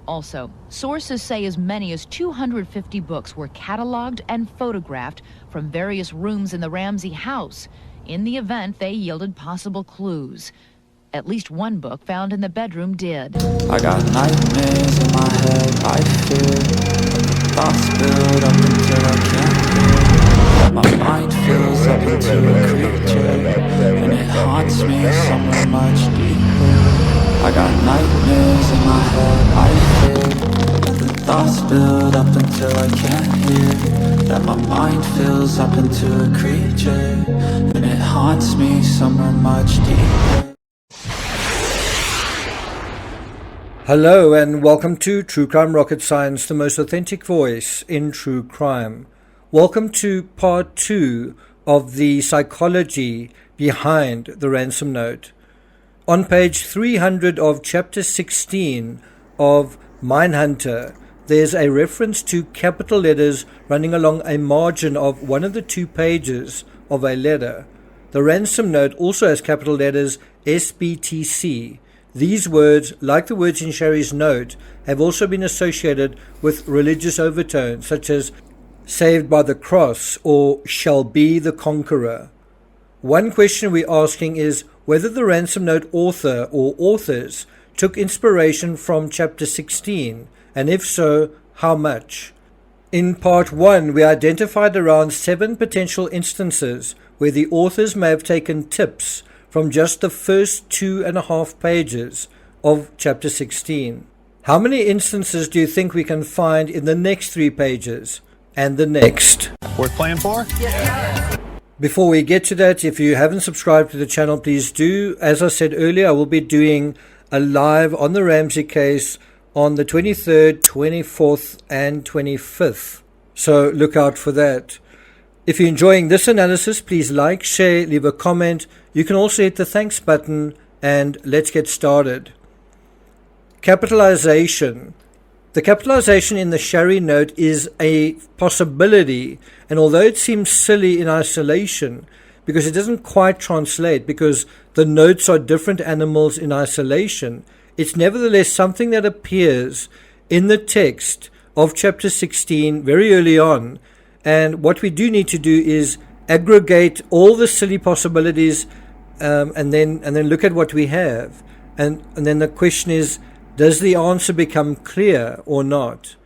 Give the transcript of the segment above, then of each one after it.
Also, sources say as many as 250 books were cataloged and photographed from various rooms in the Ramsey house. In the event, they yielded possible clues. At least one book found in the bedroom did. I got nightmares in my head, I fear thoughts build up until I can't hear. My mind fills up into a creature, and it haunts me somewhere much deeper. I got nightmares in my head, I fear the thoughts build up until I can't hear. That my mind fills up into a creature, and it haunts me somewhere much deeper. Hello and welcome to True Crime Rocket Science, the most authentic voice in true crime. Welcome to part 2 of the psychology behind the ransom note. On page 300 of chapter 16 of Mindhunter, there's a reference to capital letters running along a margin of one of the 2 pages of a letter. The ransom note also has capital letters SBTC. These words, like the words in Sherry's note, have also been associated with religious overtones, such as saved by the cross or shall be the conqueror. One question we're asking is whether the ransom note author or authors took inspiration from chapter 16, and if so, how much? In part 1, we identified around 7 potential instances where the authors may have taken tips from just the first 2.5 pages of chapter 16. How many instances do you think we can find in the next 3 pages and the next? Worth playing for? Yes. Before we get to that, if you haven't subscribed to the channel, please do. As I said earlier, I will be doing a live on the Ramsey case on the 23rd, 24th and 25th. So look out for that. If you're enjoying this analysis, please like, share, leave a comment. You can also hit the thanks button, and let's get started. Capitalization. The capitalization in the Sherry note is a possibility, and although it seems silly in isolation, because it doesn't quite translate, because the notes are different animals in isolation, it's nevertheless something that appears in the text of chapter 16 very early on. And what we do need to do is aggregate all the silly possibilities and then look at what we have. And then the question is, does the answer become clear or not?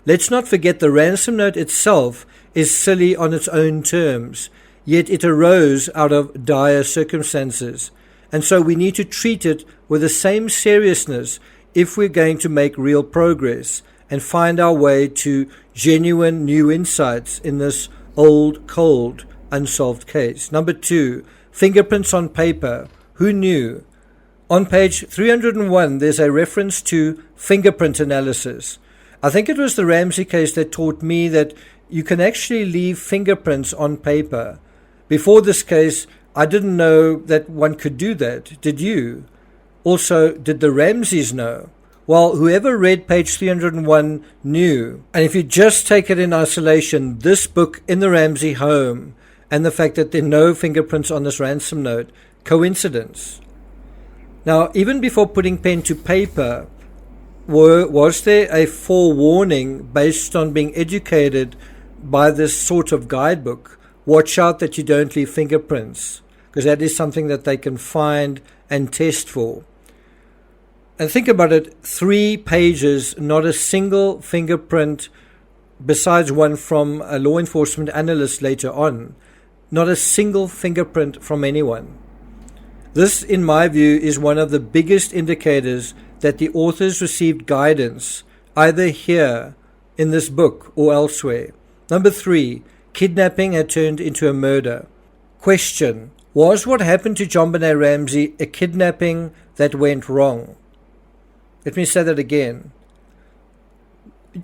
Let's not forget the ransom note itself is silly on its own terms, yet it arose out of dire circumstances. And so we need to treat it with the same seriousness if we're going to make real progress and find our way to genuine new insights in this old, cold, unsolved case. Number 2, fingerprints on paper. Who knew? On page 301, there's a reference to fingerprint analysis. I think it was the Ramsey case that taught me that you can actually leave fingerprints on paper. Before this case, I didn't know that one could do that. Did you? Also, did the Ramseys know? Well, whoever read page 301 knew. And if you just take it in isolation, this book in the Ramsey home and the fact that there are no fingerprints on this ransom note, coincidence. Now, even before putting pen to paper, was there a forewarning based on being educated by this sort of guidebook? Watch out that you don't leave fingerprints, because that is something that they can find and test for. And think about it, 3 pages, not a single fingerprint, besides one from a law enforcement analyst later on. Not a single fingerprint from anyone. This, in my view, is one of the biggest indicators that the authors received guidance, either here in this book or elsewhere. Number 3, kidnapping had turned into a murder. Question: was what happened to JONBENET Ramsey a kidnapping that went wrong? Let me say that again.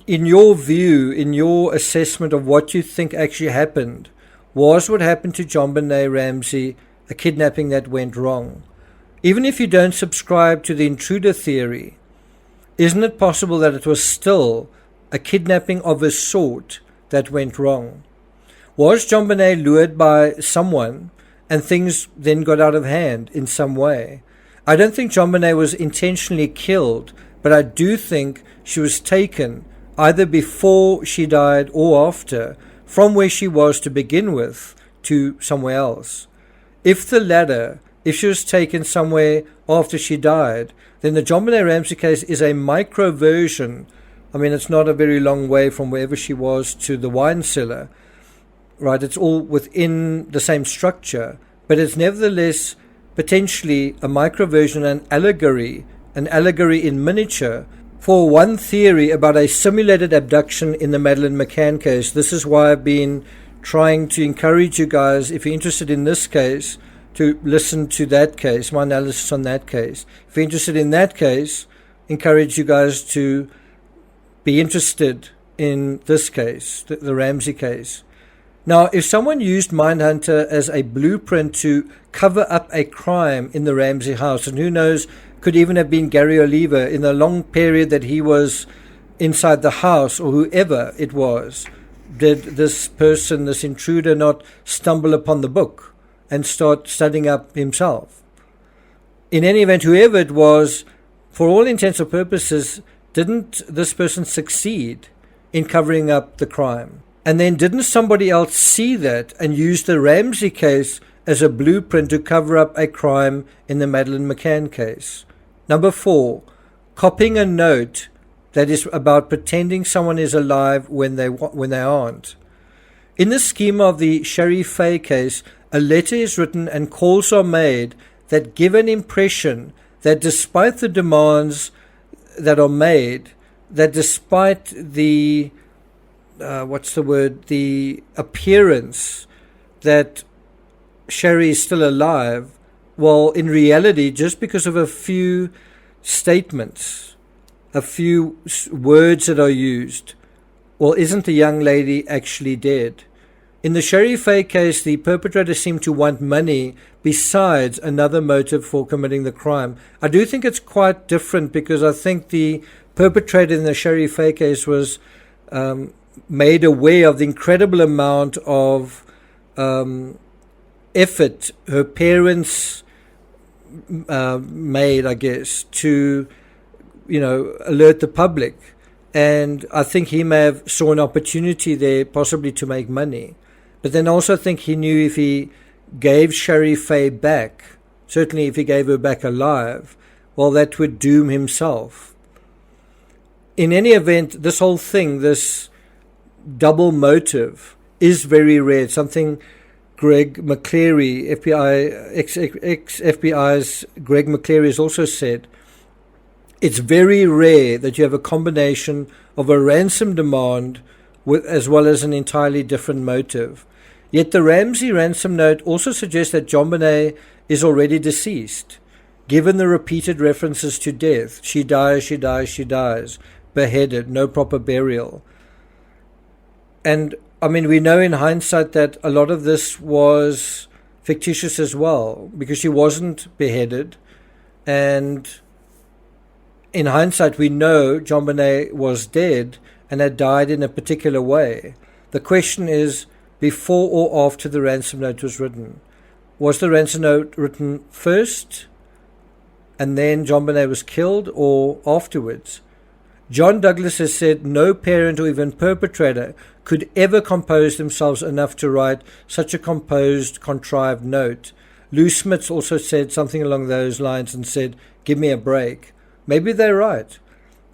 In your view, in your assessment of what you think actually happened, was what happened to JONBENET Ramsey a kidnapping that went wrong? Even if you don't subscribe to the intruder theory, isn't it possible that it was still a kidnapping of a sort that went wrong? Was JONBENET lured by someone and things then got out of hand in some way? I don't think JONBENET was intentionally killed but I do think she was taken either before she died or after, from where she was to begin with to somewhere else. If the latter, if she was taken somewhere after she died, then the JonBenet Ramsey case is a micro version. I mean, it's not a very long way from wherever she was to the wine cellar, right? It's all within the same structure, but it's nevertheless potentially a micro version, an allegory in miniature for one theory about a simulated abduction in the Madeleine McCann case. This is why I've been trying to encourage you guys, if you're interested in this case, to listen to that case, my analysis on that case. If you're interested in that case, encourage you guys to be interested in this case, the Ramsey case. Now, if someone used Mindhunter as a blueprint to cover up a crime in the Ramsey house, and who knows, could even have been Gary Oliver in the long period that he was inside the house, or whoever it was, did this person, this intruder, not stumble upon the book and start studying up himself? In any event, whoever it was, for all intents and purposes, didn't this person succeed in covering up the crime? And then didn't somebody else see that and use the Ramsey case as a blueprint to cover up a crime in the Madeleine McCann case? Number 4, copying a note that is about pretending someone is alive when they aren't. In the scheme of the Sherry Fay case, a letter is written and calls are made that give an impression that despite the demands that are made, that despite the the appearance that Sherry is still alive, well, in reality, just because of a few statements, a few words that are used, well, isn't the young lady actually dead? In the Sherry Fay case, the perpetrator seemed to want money besides another motive for committing the crime. I do think it's quite different, because I think the perpetrator in the Sherry Fay case was made aware of the incredible amount of effort her parents made, I guess, to, alert the public. And I think he may have saw an opportunity there possibly to make money. But then I also think he knew if he gave Sherry Fay back, certainly if he gave her back alive, well, that would doom himself. In any event, this whole thing, this double motive, is very rare. It's something Greg McCleary, ex-FBI's Greg McCleary, has also said. It's very rare that you have a combination of a ransom demand as well as an entirely different motive. Yet the Ramsey ransom note also suggests that JonBenet is already deceased, given the repeated references to death. She dies, she dies, she dies. Beheaded, no proper burial. And, I mean, we know in hindsight that a lot of this was fictitious as well, because she wasn't beheaded. And in hindsight, we know JonBenet was dead and had died in a particular way. The question is, before or after the ransom note was written? Was the ransom note written first and then JonBenet was killed, or afterwards? John Douglas has said no parent or even perpetrator could ever compose themselves enough to write such a composed, contrived note. Lou Smits also said something along those lines and said, give me a break. Maybe they're right,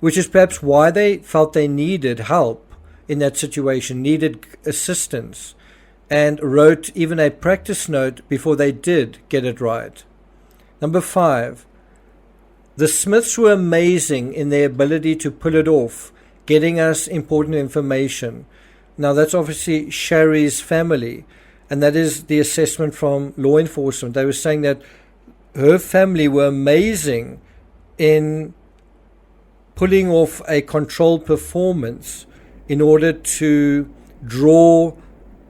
which is perhaps why they felt they needed help in that situation, needed assistance, and wrote even a practice note before they did get it right. Number 5, the Smiths were amazing in their ability to pull it off, getting us important information. Now, that's obviously Sherry's family, and that is the assessment from law enforcement. They were saying that her family were amazing in pulling off a controlled performance in order to draw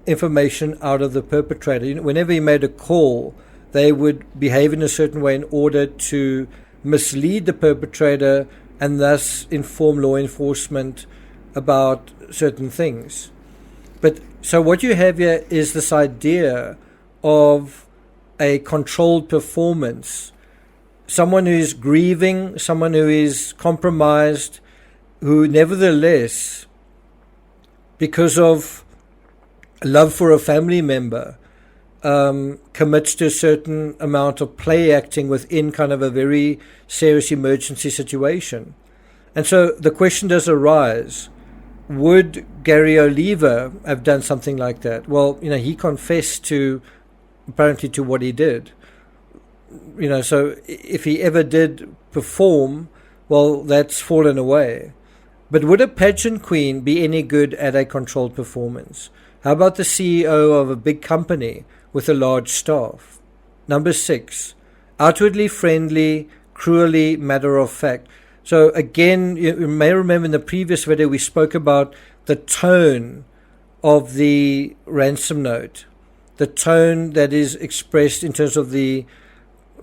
information out of the perpetrator. Whenever he made a call, they would behave in a certain way in order to mislead the perpetrator and thus inform law enforcement about certain things. But so what you have here is this idea of a controlled performance someone who is grieving, someone who is compromised, who nevertheless, because of love for a family member, commits to a certain amount of play acting within kind of a very serious emergency situation. And so the question does arise, would Gary Oliver have done something like that? Well, he confessed apparently to what he did. So if he ever did perform, well, that's fallen away. But would a pageant queen be any good at a controlled performance? How about the CEO of a big company with a large staff? Number 6, outwardly friendly, cruelly matter-of-fact. So again, you may remember in the previous video we spoke about the tone of the ransom note, the tone that is expressed in terms of the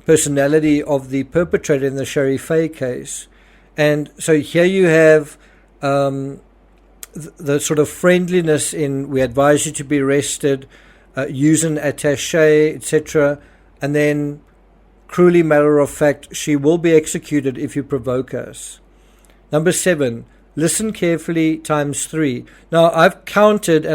personality of the perpetrator in the Sherry Faye case. And so here you have the sort of friendliness in, we advise you to be arrested, use an attaché, etc. And then cruelly matter of fact, she will be executed if you provoke us. Number 7, listen carefully times 3. Now I've counted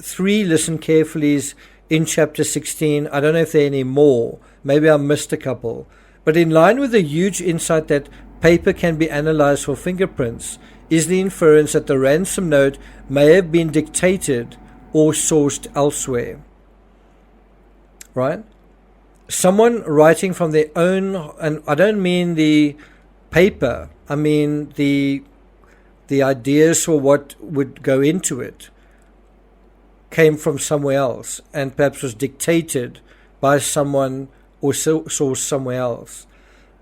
3 listen carefullies in chapter 16. I don't know if there are any more. Maybe I missed a couple. But in line with the huge insight that paper can be analyzed for fingerprints is the inference that the ransom note may have been dictated or sourced elsewhere. Right? Someone writing from their own, and I don't mean the paper, I mean the ideas for what would go into it, came from somewhere else and perhaps was dictated by someone or sourced somewhere else.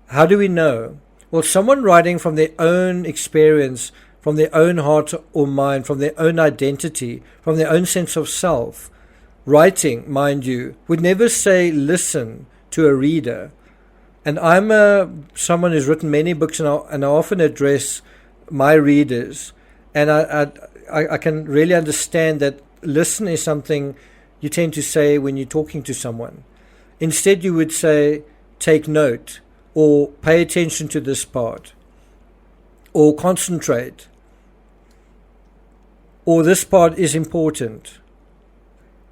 How do we know? Well, someone writing from their own experience, from their own heart or mind, from their own identity, from their own sense of self, writing, mind you, would never say listen to a reader. And I'm someone who's written many books, and I often address my readers, and I can really understand that listen is something you tend to say when you're talking to someone. Instead, you would say, take note, or pay attention to this part, or concentrate, or this part is important.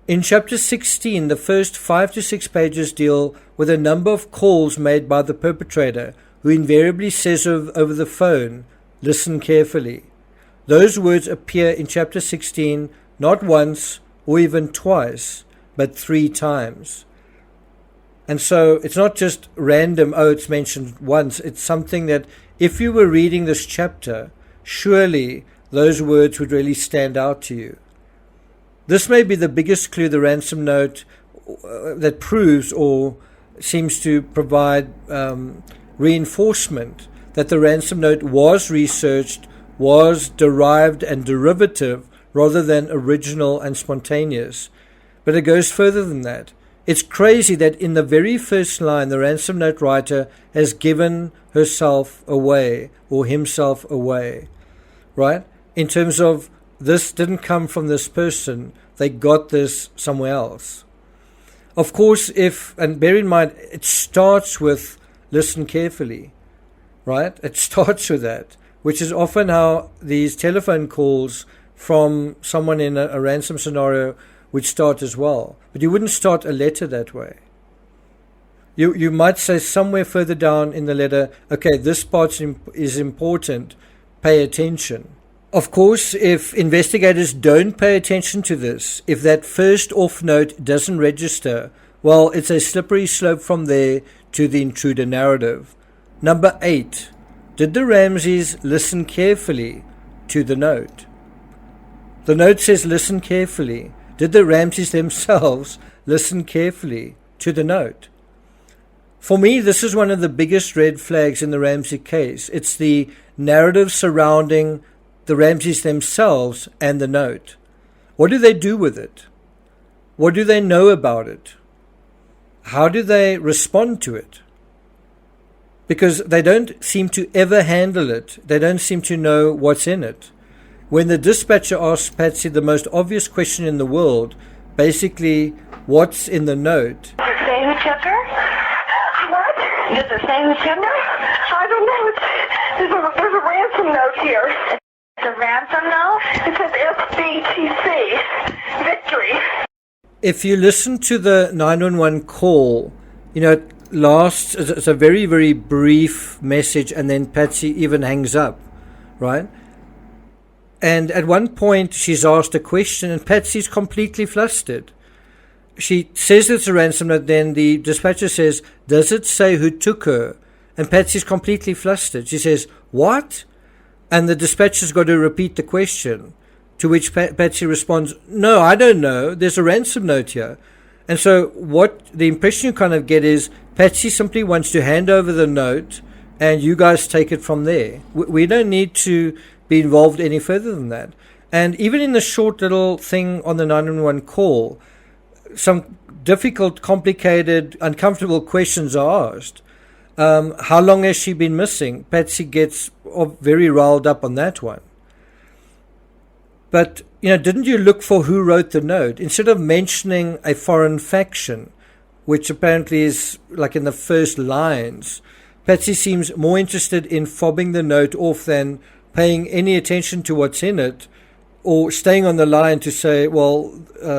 In chapter 16, the first 5 to 6 pages deal with a number of calls made by the perpetrator, who invariably says over the phone, listen carefully. Those words appear in chapter 16 not once or even twice, but 3 times. And so it's not just random, it's mentioned once. It's something that if you were reading this chapter, surely those words would really stand out to you. This may be the biggest clue the ransom note that proves or seems to provide reinforcement that the ransom note was researched, was derived and derivative rather than original and spontaneous. But it goes further than that. It's crazy that in the very first line, the ransom note writer has given herself away or himself away, right? In terms of this didn't come from this person, they got this somewhere else. Of course, and bear in mind, it starts with listen carefully, right? It starts with that, which is often how these telephone calls from someone in a ransom scenario would start as well. But you wouldn't start a letter that way. You might say somewhere further down in the letter, okay, this part is important, pay attention. Of course, if investigators don't pay attention to this, if that first off note doesn't register, well, it's a slippery slope from there to the intruder narrative. Number 8, did the Ramseys listen carefully to the note? The note says listen carefully. Did the Ramseys themselves listen carefully to the note? For me, this is one of the biggest red flags in the Ramsey case. It's the narrative surrounding the Ramseys themselves and the note. What do they do with it? What do they know about it? How do they respond to it? Because they don't seem to ever handle it. They don't seem to know what's in it. When the dispatcher asked Patsy the most obvious question in the world, basically, what's in the note? Say who took her? What? Does it say the sender? I don't know. There's a ransom note here. It's a ransom note? It says FBTC. Victory. If you listen to the 911 call, it lasts, it's a very, very brief message, and then Patsy even hangs up, right? And at one point, she's asked a question, and Patsy's completely flustered. She says it's a ransom note, then the dispatcher says, does it say who took her? And Patsy's completely flustered. She says, what? And the dispatcher's got to repeat the question, to which Patsy responds, no, I don't know. There's a ransom note here. And so what the impression you kind of get is Patsy simply wants to hand over the note and you guys take it from there. We don't need to be involved any further than that. And even in the short little thing on the 911 call, some difficult, complicated, uncomfortable questions are asked. How long has she been missing? Patsy gets very riled up on that one. But, didn't you look for who wrote the note? Instead of mentioning a foreign faction, which apparently is like in the first lines, Patsy seems more interested in fobbing the note off than paying any attention to what's in it, or staying on the line to say, well,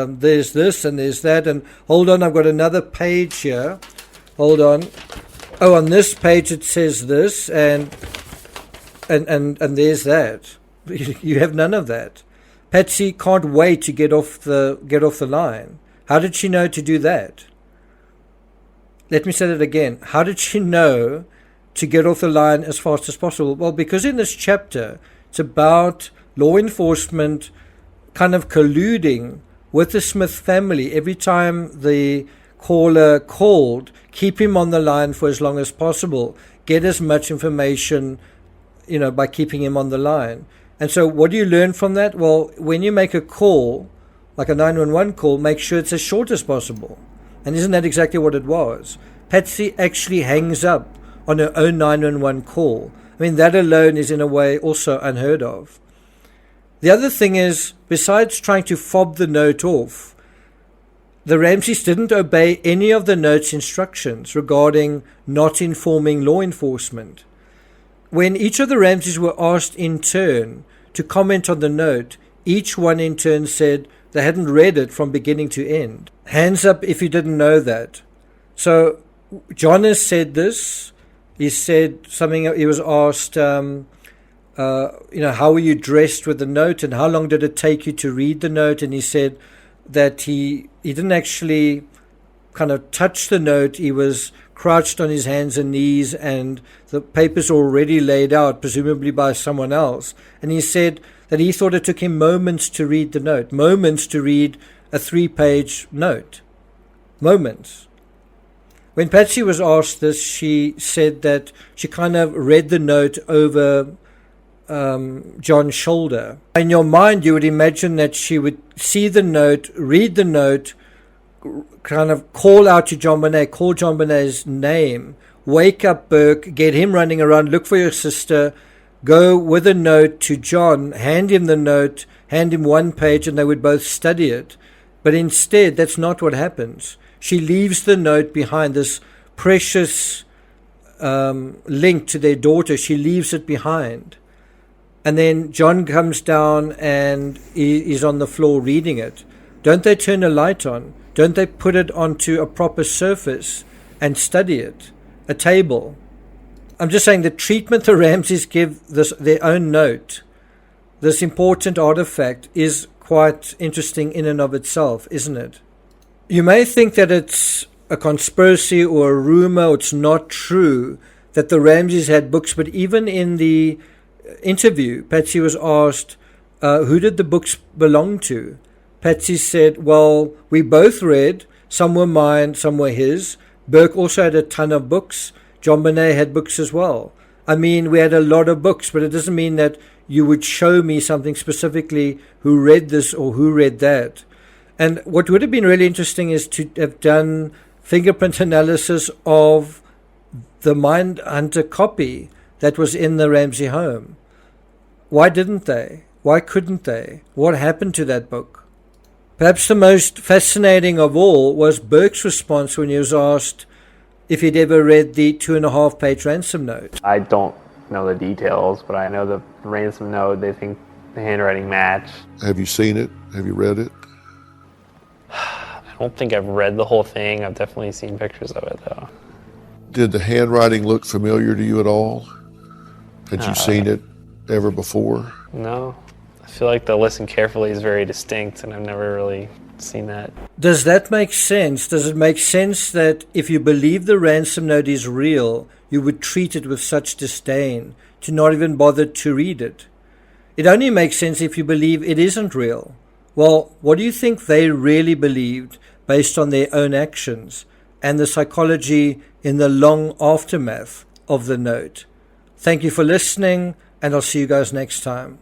there's this and there's that, and hold on, I've got another page here. Hold on. Oh, on this page it says this, and there's that. You have none of that. Patsy can't wait to get off the line. How did she know to do that? Let me say that again. How did she know to get off the line as fast as possible? Well, because in this chapter, it's about law enforcement kind of colluding with the Smith family. Every time the caller called, keep him on the line for as long as possible, get as much information, by keeping him on the line. And so what do you learn from that? Well, when you make a call, like a 911 call, make sure it's as short as possible. And isn't that exactly what it was? Patsy actually hangs up on her own 911 call. I mean, that alone is in a way also unheard of. The other thing is, besides trying to fob the note off, the Ramseys didn't obey any of the note's instructions regarding not informing law enforcement. When each of the Ramseys were asked in turn to comment on the note, each one in turn said they hadn't read it from beginning to end. Hands up if you didn't know that. So John has said this. He said something, he was asked, how were you dressed with the note and how long did it take you to read the note? And he said that he didn't actually kind of touch the note. He was crouched on his hands and knees and the papers were already laid out, presumably by someone else. And he said that he thought it took him moments to read the note, moments to read a 3-page note. Moments. When Patsy was asked this, she said that she kind of read the note over John's shoulder. In your mind, you would imagine that she would see the note, read the note, kind of call out to JONBENET, call JONBENET's name, wake up Burke, get him running around, look for your sister, go with a note to John, hand him the note, hand him one page, and they would both study it. But instead, that's not what happens. She leaves the note behind, this precious link to their daughter. She leaves it behind. And then John comes down and is on the floor reading it. Don't they turn a light on? Don't they put it onto a proper surface and study it? A table. I'm just saying the treatment the Ramseys give their own note, this important artifact, is quite interesting in and of itself, isn't it? You may think that it's a conspiracy or a rumor, or it's not true that the Ramseys had books, but even in the interview, Patsy was asked, who did the books belong to? Patsy said, well, we both read. Some were mine, some were his. Burke also had a ton of books. JONBENET had books as well. I mean, we had a lot of books, but it doesn't mean that you would show me something specifically, who read this or who read that. And what would have been really interesting is to have done fingerprint analysis of the Mindhunter copy that was in the Ramsey home. Why didn't they? Why couldn't they? What happened to that book? Perhaps the most fascinating of all was Burke's response when he was asked, if he'd ever read the 2.5-page ransom note. I don't know the details, but I know the ransom note, they think the handwriting matched. Have you seen it? Have you read it? I don't think I've read the whole thing. I've definitely seen pictures of it, though. Did the handwriting look familiar to you at all? Had you seen it ever before? No. I feel like the listen carefully is very distinct, and I've never really seen that. Does that make sense? Does it make sense that if you believe the ransom note is real, you would treat it with such disdain, to not even bother to read it? It only makes sense if you believe it isn't real. Well, what do you think they really believed based on their own actions and the psychology in the long aftermath of the note? Thank you for listening, and I'll see you guys next time.